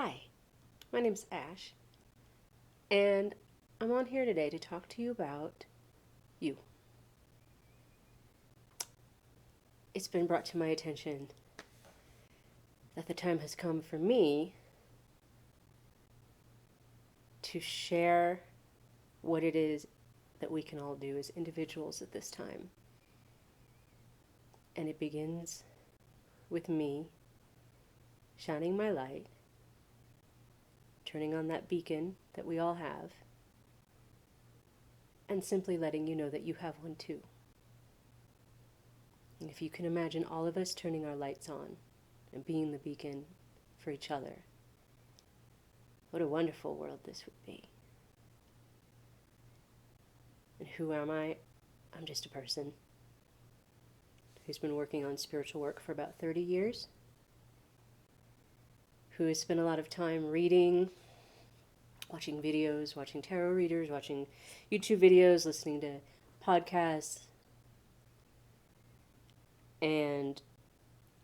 Hi, my name's Ash, and I'm on here today to talk to you about you. It's been brought to my attention that the time has come for me to share what it is that we can all do as individuals at this time. And it begins with me shining my light, turning on that beacon that we all have, and simply letting you know that you have one too. And if you can imagine all of us turning our lights on and being the beacon for each other, what a wonderful world this would be. And who am I? I'm just a person who's been working on spiritual work for about 30 years, who has spent a lot of time reading, watching videos, watching tarot readers, watching YouTube videos, listening to podcasts. And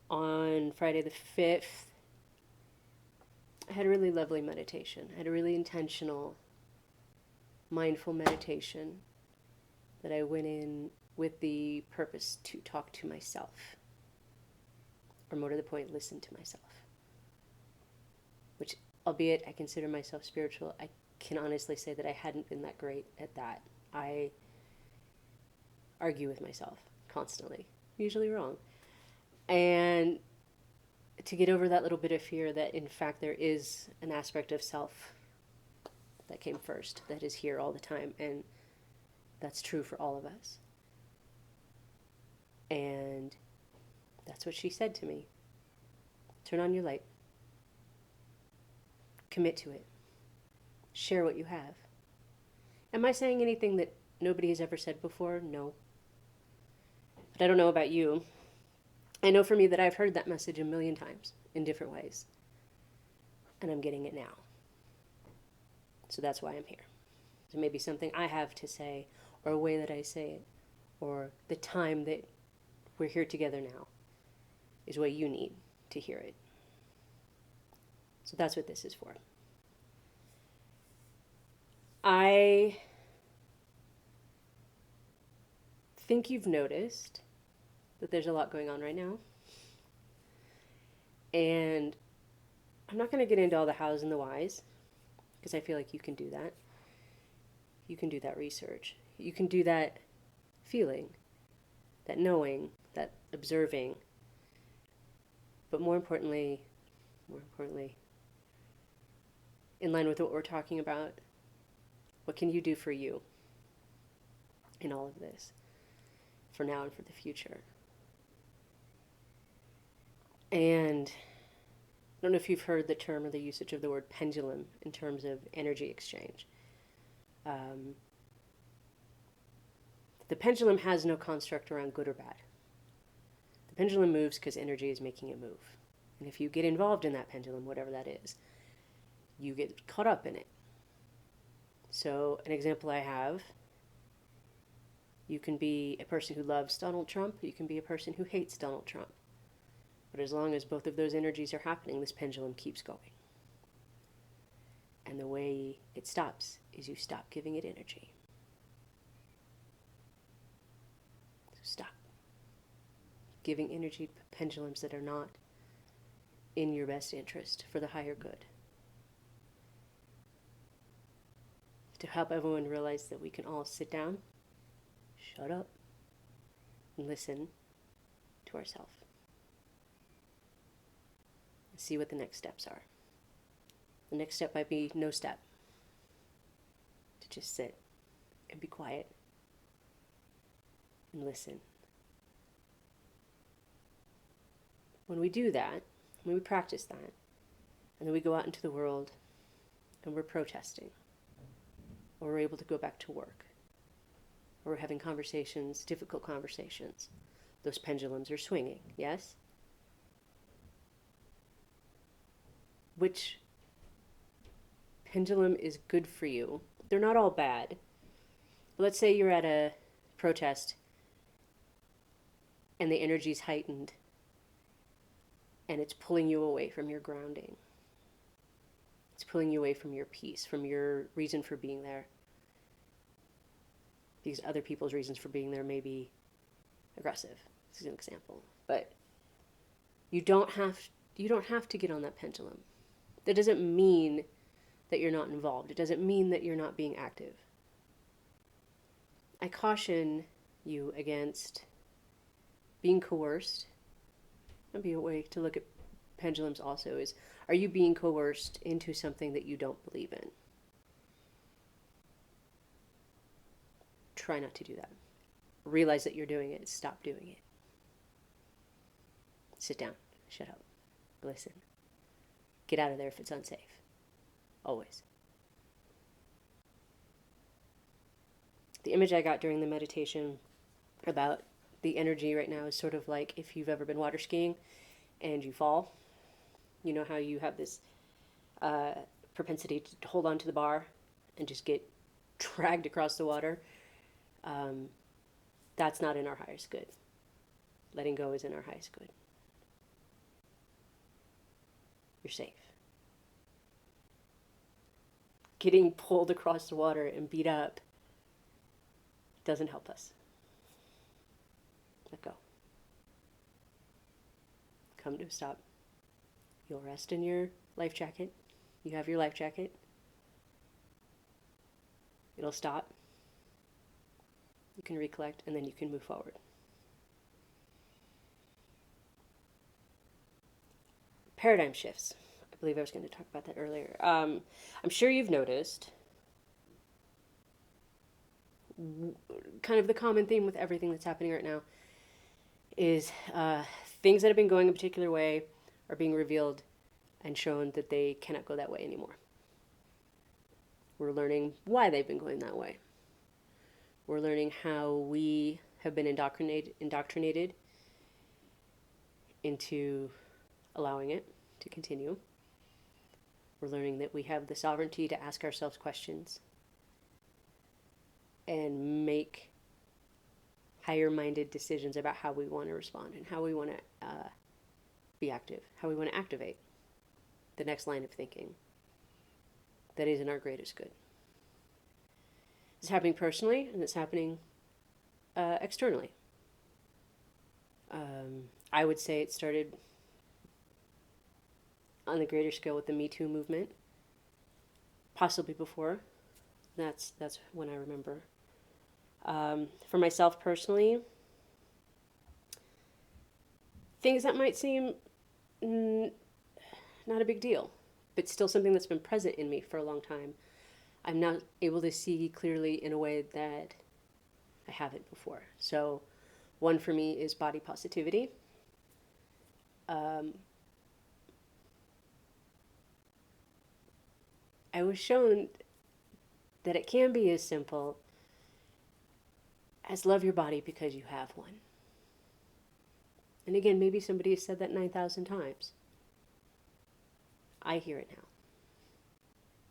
on Friday the 5th, I had a really lovely meditation. I had a really intentional, mindful meditation that I went in with the purpose to talk to myself. Or more to the point, listen to myself. Which, albeit I consider myself spiritual, I can honestly say that I hadn't been that great at that. I argue with myself constantly, usually wrong. And to get over that little bit of fear that in fact there is an aspect of self that came first, that is here all the time, and that's true for all of us. And that's what she said to me. Turn on your light. Commit to it. Share what you have. Am I saying anything that nobody has ever said before? No. But I don't know about you. I know for me that I've heard that message a million times in different ways. And I'm getting it now. So that's why I'm here. So maybe something I have to say, or a way that I say it, or the time that we're here together now is what you need to hear it. So that's what this is for. I think you've noticed that there's a lot going on right now. And I'm not going to get into all the hows and the whys, because I feel like you can do that. You can do that research. You can do that feeling, that knowing, that observing. But more importantly, in line with what we're talking about, what can you do for you in all of this, for now and for the future? And I don't know if you've heard the term or the usage of the word pendulum in terms of energy exchange. The pendulum has no construct around good or bad. The pendulum moves because energy is making it move. And if you get involved in that pendulum, whatever that is, you get caught up in it. So an example I have, you can be a person who loves Donald Trump, you can be a person who hates Donald Trump. But as long as both of those energies are happening, this pendulum keeps going. And the way it stops is you stop giving it energy. So stop giving energy to pendulums that are not in your best interest for the higher good. To help everyone realize that we can all sit down, shut up, and listen to ourselves. And see what the next steps are. The next step might be no step. To just sit and be quiet and listen. When we do that, when we practice that, and then we go out into the world and we're protesting, or we're able to go back to work, or we're having conversations, difficult conversations, those pendulums are swinging, yes? Which pendulum is good for you? They're not all bad. Let's say you're at a protest and the energy's heightened and it's pulling you away from your grounding. It's pulling you away from your peace, from your reason for being there. Because other people's reasons for being there may be aggressive. This is an example. But you don't have to get on that pendulum. That doesn't mean that you're not involved. It doesn't mean that you're not being active. I caution you against being coerced. Maybe a way to look at pendulums also is, are you being coerced into something that you don't believe in? Try not to do that. Realize that you're doing it. Stop doing it. Sit down. Shut up. Listen. Get out of there if it's unsafe. Always. The image I got during the meditation about the energy right now is sort of like if you've ever been water skiing and you fall. You know how you have this propensity to hold on to the bar and just get dragged across the water? That's not in our highest good. Letting go is in our highest good. You're safe. Getting pulled across the water and beat up doesn't help us. Let go. Come to a stop. You'll rest in your life jacket. You have your life jacket. It'll stop. You can recollect, and then you can move forward. Paradigm shifts. I believe I was going to talk about that earlier. I'm sure you've noticed kind of the common theme with everything that's happening right now is things that have been going a particular way are being revealed and shown that they cannot go that way anymore. We're learning why they've been going that way. We're learning how we have been indoctrinated into allowing it to continue. We're learning that we have the sovereignty to ask ourselves questions and make higher-minded decisions about how we want to respond and how we want to be active, how we want to activate the next line of thinking that is in our greatest good. It's happening personally, and it's happening externally. I would say it started on the greater scale with the Me Too movement, possibly before. That's when I remember. For myself personally, things that might seem not a big deal, but still something that's been present in me for a long time, I'm now able to see clearly in a way that I haven't before. So one for me is body positivity. I was shown that it can be as simple as love your body because you have one. And again, maybe somebody has said that 9,000 times. I hear it now.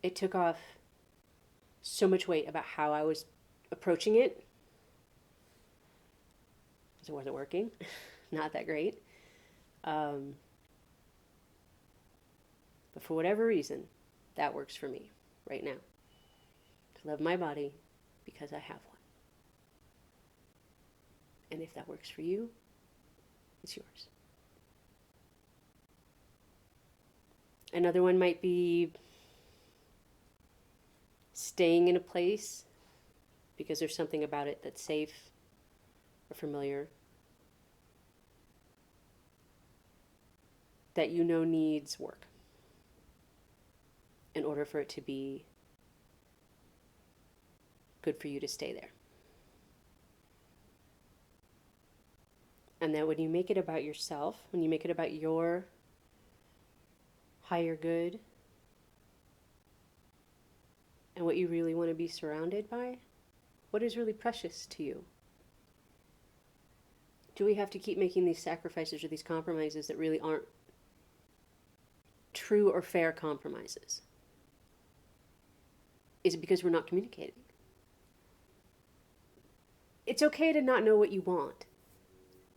It took off so much weight about how I was approaching it. It wasn't working. Not that great. But for whatever reason, that works for me right now. To love my body because I have one. And if that works for you, it's yours. Another one might be staying in a place because there's something about it that's safe or familiar that you know needs work in order for it to be good for you to stay there. And that when you make it about yourself, when you make it about your higher good and what you really want to be surrounded by, what is really precious to you? Do we have to keep making these sacrifices or these compromises that really aren't true or fair compromises? Is it because we're not communicating? It's okay to not know what you want.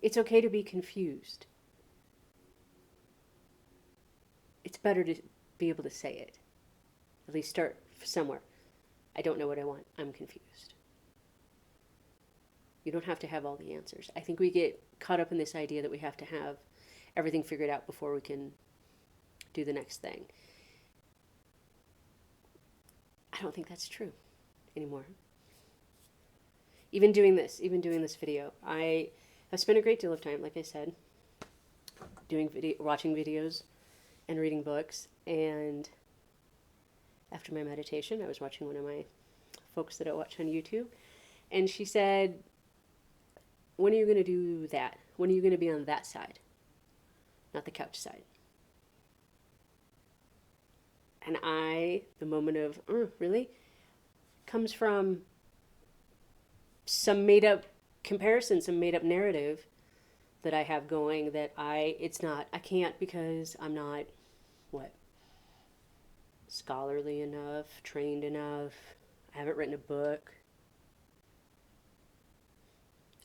It's okay to be confused. It's better to be able to say it At least start somewhere. I don't know what I want. I'm confused. You don't have to have all the answers. I think we get caught up in this idea that we have to have everything figured out before we can do the next thing. I don't think that's true anymore. Even doing this video, I have spent a great deal of time, like I said, watching videos and reading books. And after my meditation, I was watching one of my folks that I watch on YouTube, and she said, when are you going to do that? When are you going to be on that side? Not the couch side. And the moment of, really? Comes from some made up comparison, some made up narrative that I have going that I can't because I'm not, scholarly enough, trained enough, I haven't written a book.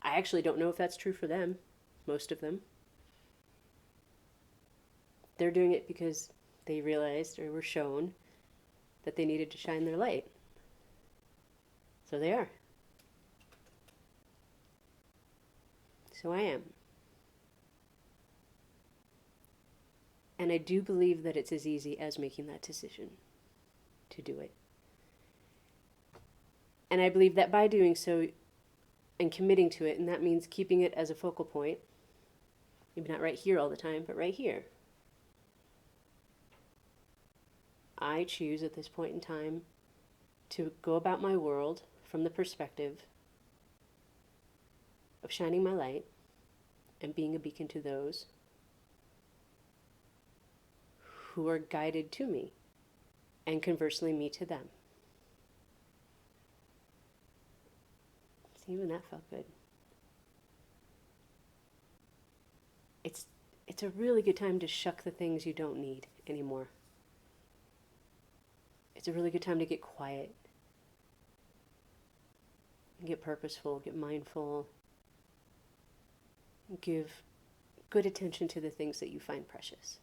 I actually don't know if that's true for them, most of them. They're doing it because they realized or were shown that they needed to shine their light. So they are. So I am. And I do believe that it's as easy as making that decision to do it. And I believe that by doing so and committing to it, and that means keeping it as a focal point, maybe not right here all the time, but right here. I choose at this point in time to go about my world from the perspective of shining my light and being a beacon to those who are guided to me, and conversely me to them. See, even that felt good. It's a really good time to shuck the things you don't need anymore. It's a really good time to get quiet, get purposeful, get mindful, give good attention to the things that you find precious.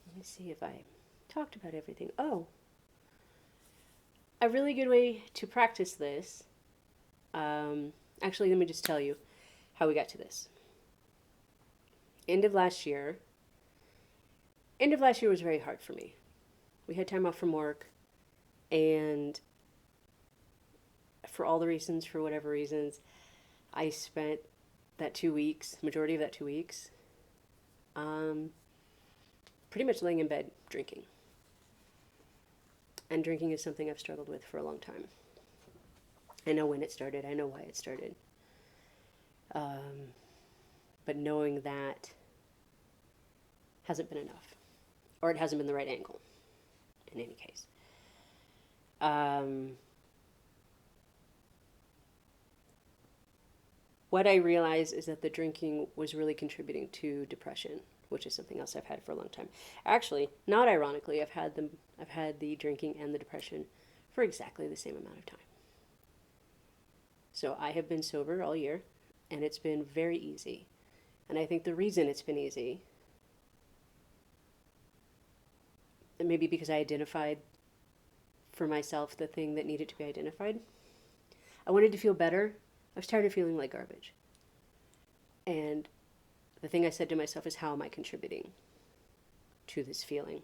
Let me see if I talked about everything. Oh, a really good way to practice this. Actually, let me just tell you how we got to this. End of last year was very hard for me. We had time off from work, and for all the reasons, for whatever reasons, I spent that 2 weeks, majority of that 2 weeks, pretty much laying in bed drinking. And drinking is something I've struggled with for a long time. I know when it started. I know why it started. But knowing that hasn't been enough. Or it hasn't been the right angle, in any case. What I realized is that the drinking was really contributing to depression, which is something else I've had for a long time. Actually, not ironically, I've had the drinking and the depression for exactly the same amount of time. So I have been sober all year, and it's been very easy. And I think the reason it's been easy, maybe because I identified for myself the thing that needed to be identified. I wanted to feel better. I was tired of feeling like garbage. And the thing I said to myself is, how am I contributing to this feeling?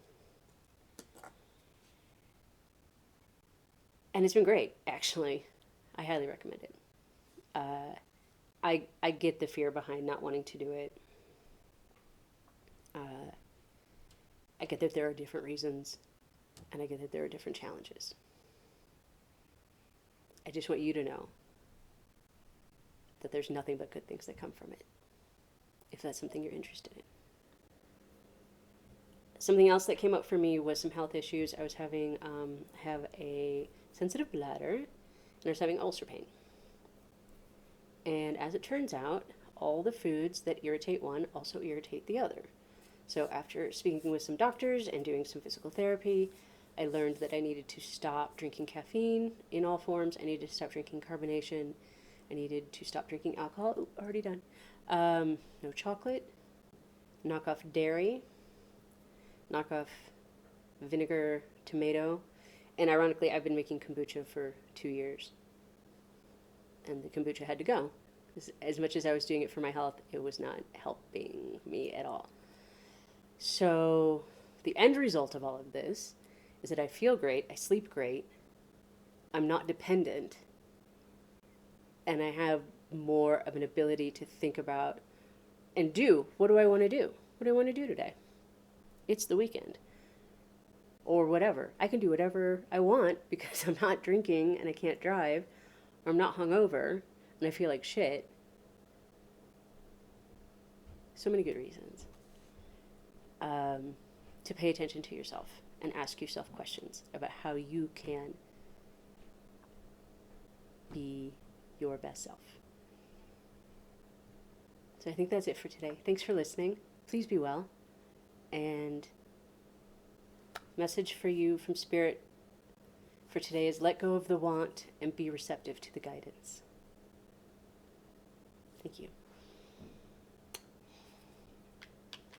And it's been great, actually. I highly recommend it. I get the fear behind not wanting to do it. I get that there are different reasons, and I get that there are different challenges. I just want you to know that there's nothing but good things that come from it, if that's something you're interested in. Something else that came up for me was some health issues. I was have a sensitive bladder, and I was having ulcer pain. And as it turns out, all the foods that irritate one also irritate the other. So after speaking with some doctors and doing some physical therapy, I learned that I needed to stop drinking caffeine in all forms. I needed to stop drinking carbonation. I needed to stop drinking alcohol. Ooh, already done. No chocolate. Knock off dairy. knockoff vinegar tomato. And ironically, I've been making kombucha for 2 years. And the kombucha had to go. As much as I was doing it for my health, it was not helping me at all. So the end result of all of this is that I feel great, I sleep great, I'm not dependent, and I have more of an ability to think about and do, what do I want to do? What do I want to do today? It's the weekend. Or whatever. I can do whatever I want because I'm not drinking and I can't drive, or I'm not hungover and I feel like shit. So many good reasons to pay attention to yourself and ask yourself questions about how you can be your best self. So I think that's it for today. Thanks for listening. Please be well. And message for you from Spirit for today is let go of the want and be receptive to the guidance. Thank you.